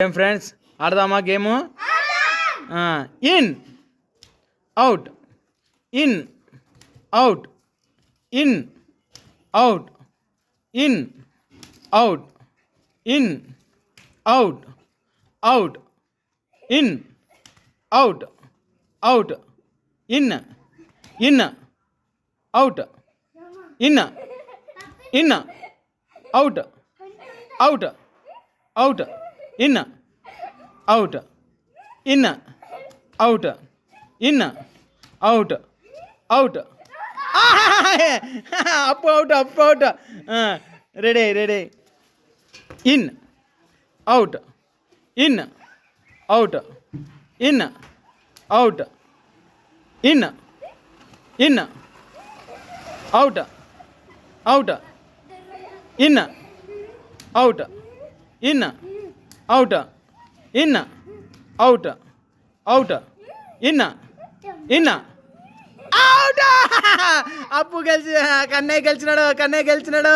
ఏం ఫ్రెండ్స్ ఆడదామా game? In out in out in out in out in out out in out out in in out in in out out out in out in out in out out up out up out. Ready ready. In out in out in out in in out out in out in out in out out in in out. అప్పు గెలిచి కన్నయ్య గెలిచినాడు.